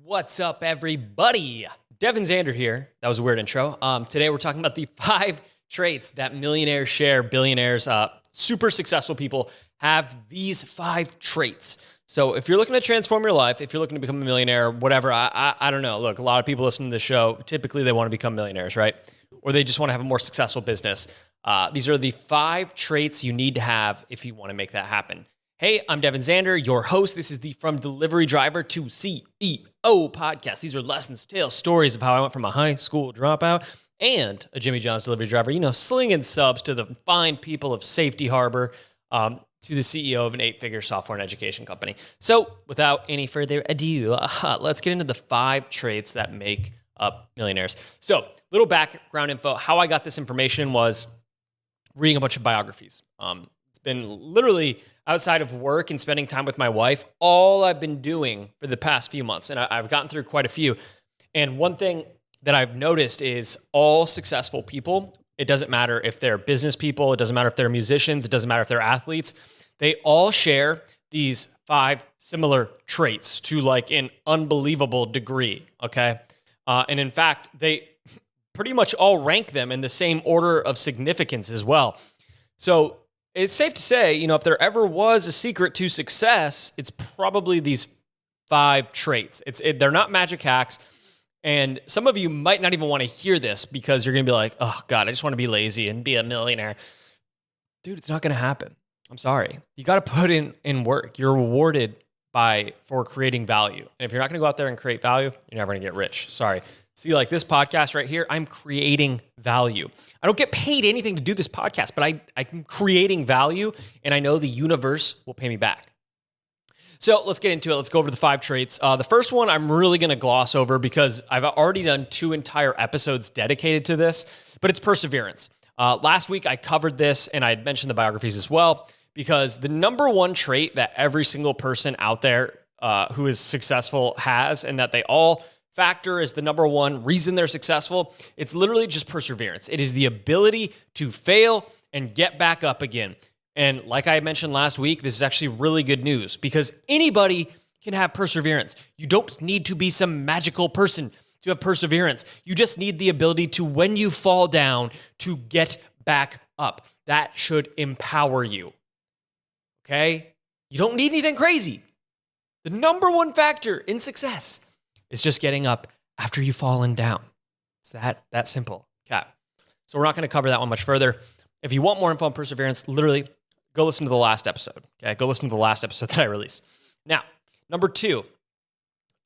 What's up, everybody? Devin, Zander here. That was a weird intro. Today we're talking about the 5 traits that millionaires share, billionaires, super successful people have these 5 traits. So if you're looking to transform your life, if you're looking to become a millionaire, whatever, I don't know. Look, a lot of people listening to the show, typically they want to become millionaires, right? Or they just want to have a more successful business. These are the 5 traits you need to have if you want to make that happen. Hey, I'm Devin Zander, your host. This is the From Delivery Driver to CEO podcast. These are lessons, tales, stories of how I went from a high school dropout and a Jimmy John's delivery driver, slinging subs to the fine people of Safety Harbor, to the CEO of an 8-figure software and education company. So without any further ado, let's get into the 5 traits that make up millionaires. So little background info. How I got this information was reading a bunch of biographies. It's been literally outside of work and spending time with my wife, all I've been doing for the past few months. And I've gotten through quite a few. And one thing that I've noticed is all successful people, it doesn't matter if they're business people, it doesn't matter if they're musicians, it doesn't matter if they're athletes, they all share these 5 similar traits to like an unbelievable degree, okay? And in fact, they pretty much all rank them in the same order of significance as well. So it's safe to say, if there ever was a secret to success, it's probably these 5 traits. They're not magic hacks. And some of you might not even want to hear this because you're going to be like, oh God, I just want to be lazy and be a millionaire. Dude, it's not going to happen. I'm sorry. You got to put in work. You're rewarded for creating value. And if you're not going to go out there and create value, you're never going to get rich. Sorry. See, like this podcast right here, I'm creating value. I don't get paid anything to do this podcast, but I'm creating value, and I know the universe will pay me back. So let's get into it. Let's go over the 5 traits. The first one I'm really going to gloss over because I've already done 2 entire episodes dedicated to this, but it's perseverance. Last week I covered this, and I had mentioned the biographies as well, because the number one trait that every single person out there who is successful has, and that they all factor is the number one reason they're successful, it's literally just perseverance. It is the ability to fail and get back up again. And like I mentioned last week, this is actually really good news because anybody can have perseverance. You don't need to be some magical person to have perseverance. You just need the ability to, when you fall down, to get back up. That should empower you. Okay? You don't need anything crazy. The number one factor in success is just getting up after you've fallen down. It's that simple. Okay. So we're not going to cover that one much further. If you want more info on perseverance, literally go listen to the last episode. Okay. Go listen to the last episode that I released. Now, number 2,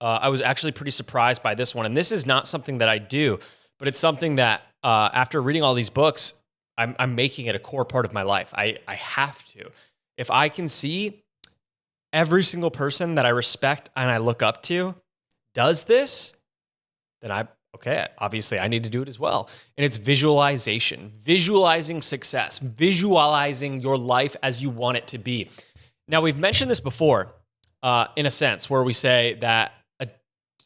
I was actually pretty surprised by this one. And this is not something that I do, but it's something that after reading all these books, I'm making it a core part of my life. I have to. If I can see every single person that I respect and I look up to does this, then obviously I need to do it as well. And it's visualization, visualizing success, visualizing your life as you want it to be. Now, we've mentioned this before, in a sense, where we say that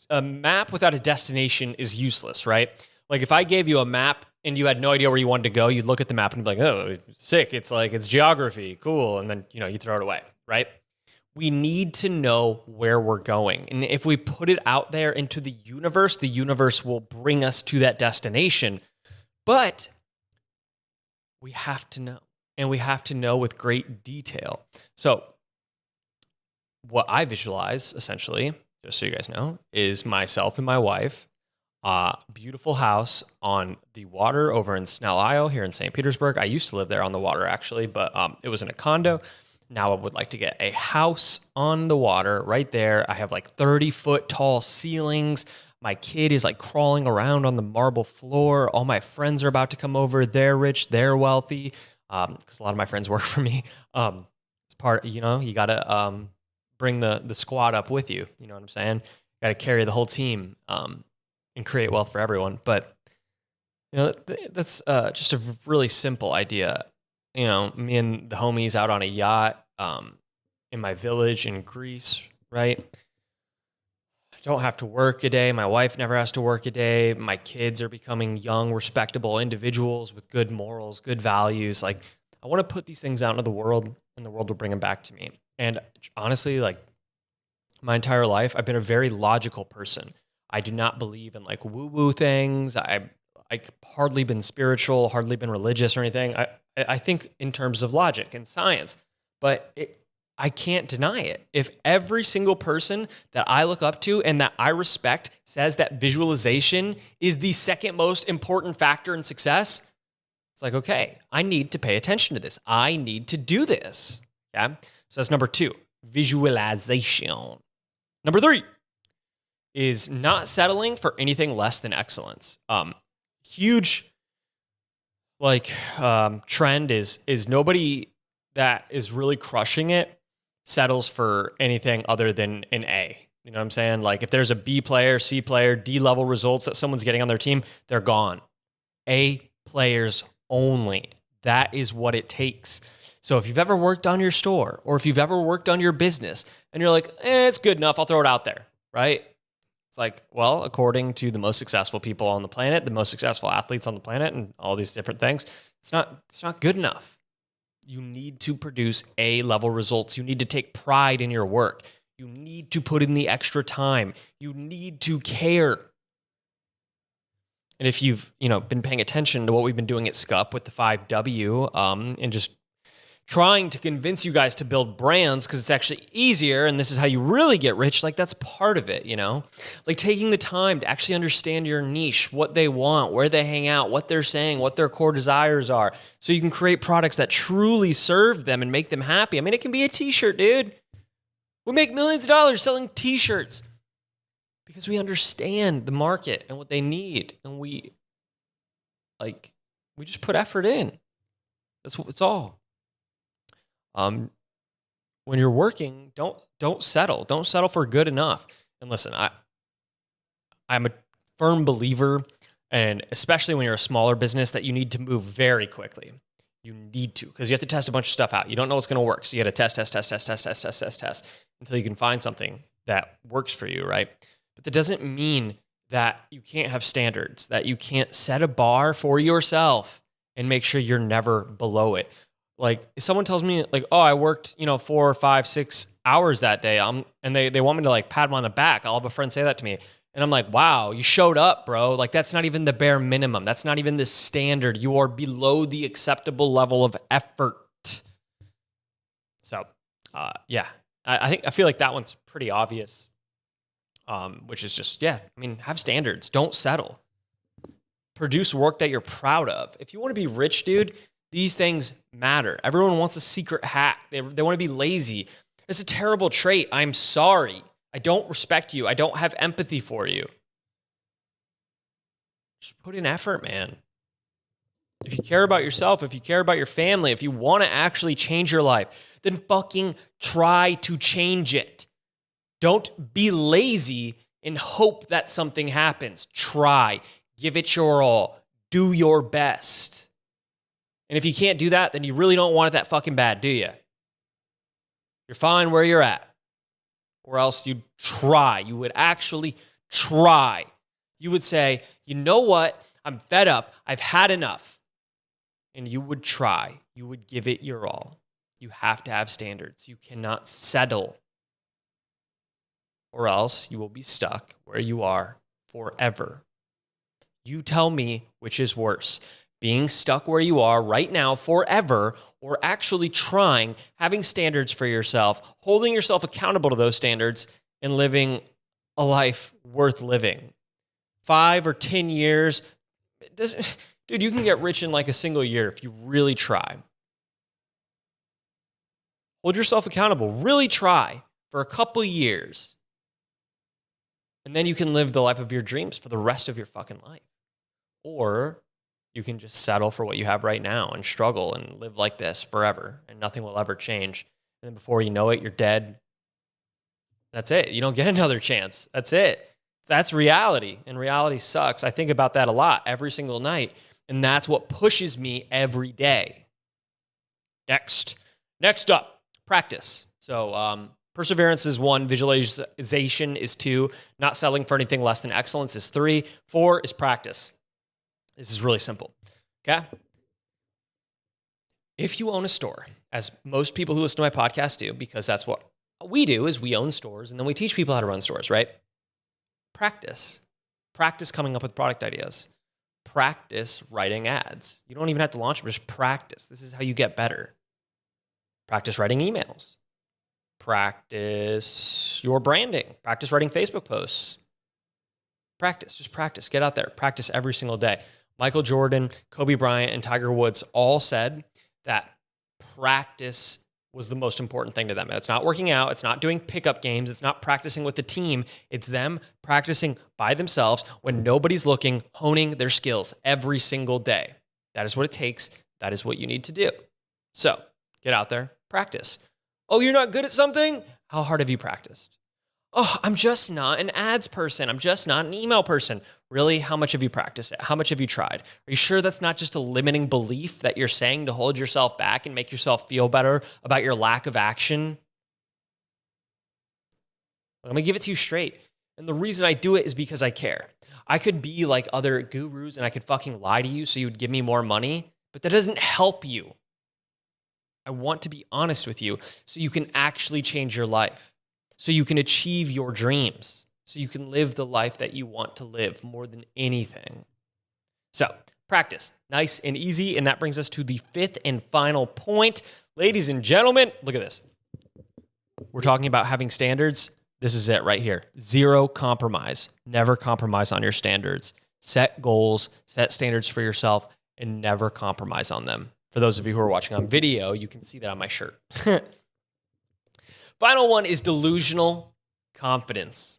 a map without a destination is useless, right? Like if I gave you a map and you had no idea where you wanted to go, you'd look at the map and be like, oh, sick. It's like, it's geography. Cool. And then, you throw it away, right? We need to know where we're going. And if we put it out there into the universe will bring us to that destination. But we have to know, and we have to know with great detail. So what I visualize, essentially, just so you guys know, is myself and my wife, beautiful house on the water over in Snell Isle here in St. Petersburg. I used to live there on the water, actually, but it was in a condo. Now I would like to get a house on the water right there. I have like 30-foot tall ceilings. My kid is like crawling around on the marble floor. All my friends are about to come over. They're rich. They're wealthy. Because a lot of my friends work for me. It's part, you got to bring the squad up with you. You know what I'm saying? Got to carry the whole team and create wealth for everyone. But, that's just a really simple idea. Me and the homies out on a yacht in my village in Greece, right? I don't have to work a day. My wife never has to work a day. My kids are becoming young, respectable individuals with good morals, good values. Like, I want to put these things out into the world, and the world will bring them back to me. And honestly, like, my entire life, I've been a very logical person. I do not believe in like woo-woo things. I've hardly been spiritual, hardly been religious or anything. I think in terms of logic and science, but I can't deny it. If every single person that I look up to and that I respect says that visualization is the second most important factor in success, it's like, okay, I need to pay attention to this. I need to do this. Yeah. So that's number 2, visualization. Number 3 is not settling for anything less than excellence. Huge trend is nobody that is really crushing it settles for anything other than an A. You know what I'm saying? Like if there's a B player, C player, D level results that someone's getting on their team, they're gone. A players only. That is what it takes. So if you've ever worked on your store or if you've ever worked on your business and you're like, it's good enough, I'll throw it out there, right? It's like, well, according to the most successful people on the planet, the most successful athletes on the planet and all these different things, it's not good enough. You need to produce A-level results. You need to take pride in your work. You need to put in the extra time. You need to care. And if you've, been paying attention to what we've been doing at SCUP with the 5W, and just trying to convince you guys to build brands because it's actually easier and this is how you really get rich, like that's part of it, Like taking the time to actually understand your niche, what they want, where they hang out, what they're saying, what their core desires are, so you can create products that truly serve them and make them happy. I mean, it can be a t-shirt, dude. We make millions of dollars selling t-shirts because we understand the market and what they need. And we just put effort in. It's all. When you're working, don't settle. Don't settle for good enough. And listen, I'm a firm believer, and especially when you're a smaller business, that you need to move very quickly. You need to, because you have to test a bunch of stuff out. You don't know what's going to work. So you got to test until you can find something that works for you, right? But that doesn't mean that you can't have standards, that you can't set a bar for yourself and make sure you're never below it. Like if someone tells me like, oh, I worked, 4 or 5, 6 hours that day, and they want me to like pat them on the back. I'll have a friend say that to me. And I'm like, wow, you showed up, bro. Like that's not even the bare minimum. That's not even the standard. You are below the acceptable level of effort. So, I feel like that one's pretty obvious. Which is just, have standards. Don't settle. Produce work that you're proud of. If you want to be rich, dude, these things matter. Everyone wants a secret hack. They want to be lazy. It's a terrible trait. I'm sorry. I don't respect you. I don't have empathy for you. Just put in effort, man. If you care about yourself, if you care about your family, if you want to actually change your life, then fucking try to change it. Don't be lazy and hope that something happens. Try. Give it your all. Do your best. And if you can't do that, then you really don't want it that fucking bad, do you? You're fine where you're at. Or else you'd try. You would actually try. You would say, you know what? I'm fed up. I've had enough. And you would try. You would give it your all. You have to have standards. You cannot settle. Or else you will be stuck where you are forever. You tell me which is worse. Being stuck where you are right now forever, or actually trying, having standards for yourself, holding yourself accountable to those standards, and living a life worth living. 5 or 10 years, dude, you can get rich in like a single year if you really try. Hold yourself accountable. Really try for a couple years. And then you can live the life of your dreams for the rest of your fucking life. Or you can just settle for what you have right now and struggle and live like this forever and nothing will ever change. And then before you know it, you're dead. That's it. You don't get another chance. That's it. That's reality. And reality sucks. I think about that a lot every single night. And that's what pushes me every day. Next up, practice. So perseverance is 1. Visualization is 2. Not settling for anything less than excellence is 3. 4 is practice. This is really simple, okay? If you own a store, as most people who listen to my podcast do, because that's what What we do is we own stores and then we teach people how to run stores, right? Practice. Practice coming up with product ideas. Practice writing ads. You don't even have to launch them, just practice. This is how you get better. Practice writing emails. Practice your branding. Practice writing Facebook posts. Practice, just practice. Get out there. Practice every single day. Michael Jordan, Kobe Bryant, and Tiger Woods all said that practice was the most important thing to them. It's not working out. It's not doing pickup games. It's not practicing with the team. It's them practicing by themselves when nobody's looking, honing their skills every single day. That is what it takes. That is what you need to do. So get out there, practice. Oh, you're not good at something? How hard have you practiced? Oh, I'm just not an ads person. I'm just not an email person. Really? How much have you practiced it? How much have you tried? Are you sure that's not just a limiting belief that you're saying to hold yourself back and make yourself feel better about your lack of action? I'm going to give it to you straight. And the reason I do it is because I care. I could be like other gurus and I could fucking lie to you so you would give me more money, but that doesn't help you. I want to be honest with you so you can actually change your life, so you can achieve your dreams, so you can live the life that you want to live more than anything. So practice, nice and easy. And that brings us to the fifth and final point. Ladies and gentlemen, look at this. We're talking about having standards. This is it right here. Zero compromise. Never compromise on your standards. Set goals, set standards for yourself, and never compromise on them. For those of you who are watching on video, you can see that on my shirt. Final one is delusional confidence.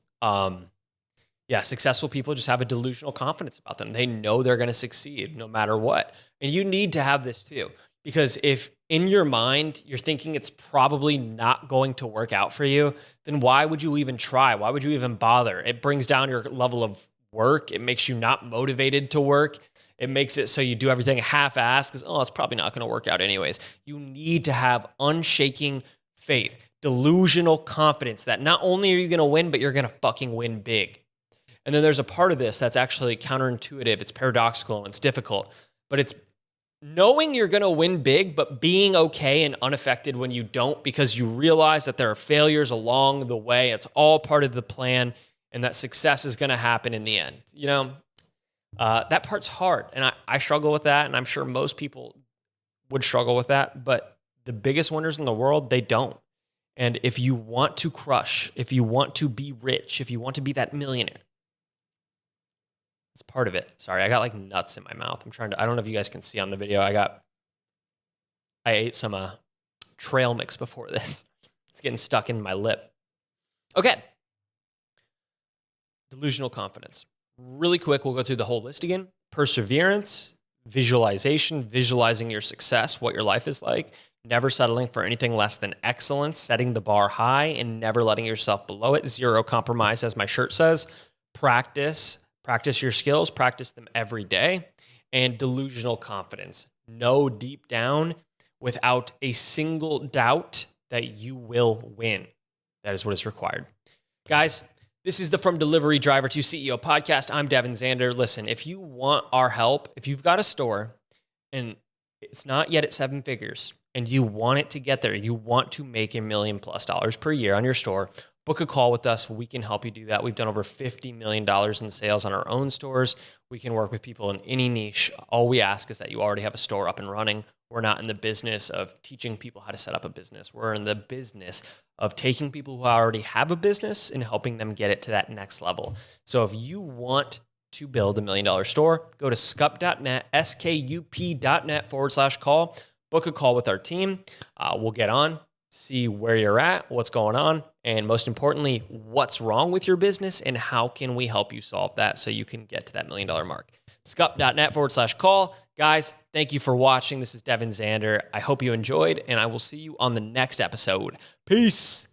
Successful people just have a delusional confidence about them. They know they're going to succeed no matter what. And you need to have this too, because if in your mind you're thinking it's probably not going to work out for you, then why would you even try? Why would you even bother? It brings down your level of work. It makes you not motivated to work. It makes it so you do everything half-assed because, it's probably not going to work out anyways. You need to have unshaking faith, delusional confidence that not only are you going to win, but you're going to fucking win big. And then there's a part of this that's actually counterintuitive. It's paradoxical and it's difficult, but it's knowing you're going to win big, but being okay and unaffected when you don't, because you realize that there are failures along the way. It's all part of the plan and that success is going to happen in the end. That part's hard. And I struggle with that. And I'm sure most people would struggle with that, but the biggest winners in the world, they don't. And if you want to crush, if you want to be rich, if you want to be that millionaire, it's part of it. Sorry, I got like nuts in my mouth. I don't know if you guys can see on the video. I ate some trail mix before this. It's getting stuck in my lip. Okay. Delusional confidence. Really quick, we'll go through the whole list again. Perseverance, visualization, visualizing your success, what your life is like, never settling for anything less than excellence, setting the bar high and never letting yourself below it. Zero compromise, as my shirt says. Practice your skills, practice them every day. And delusional confidence. Know deep down without a single doubt that you will win. That is what is required. Guys, this is the From Delivery Driver to CEO podcast. I'm Devin Zander. Listen, if you want our help, if you've got a store and it's not yet at 7 figures and you want it to get there, you want to make $1 million+ per year on your store, book a call with us. We can help you do that. We've done over $50 million in sales on our own stores. We can work with people in any niche. All we ask is that you already have a store up and running. We're not in the business of teaching people how to set up a business. We're in the business of taking people who already have a business and helping them get it to that next level. So if you want to build $1 million store, go to skup.net, skup.net/call, book a call with our team. We'll get on, see where you're at, what's going on, and most importantly, what's wrong with your business and how can we help you solve that so you can get to that $1 million mark. skup.net/call. Guys, thank you for watching. This is Devin Zander. I hope you enjoyed, and I will see you on the next episode. Peace.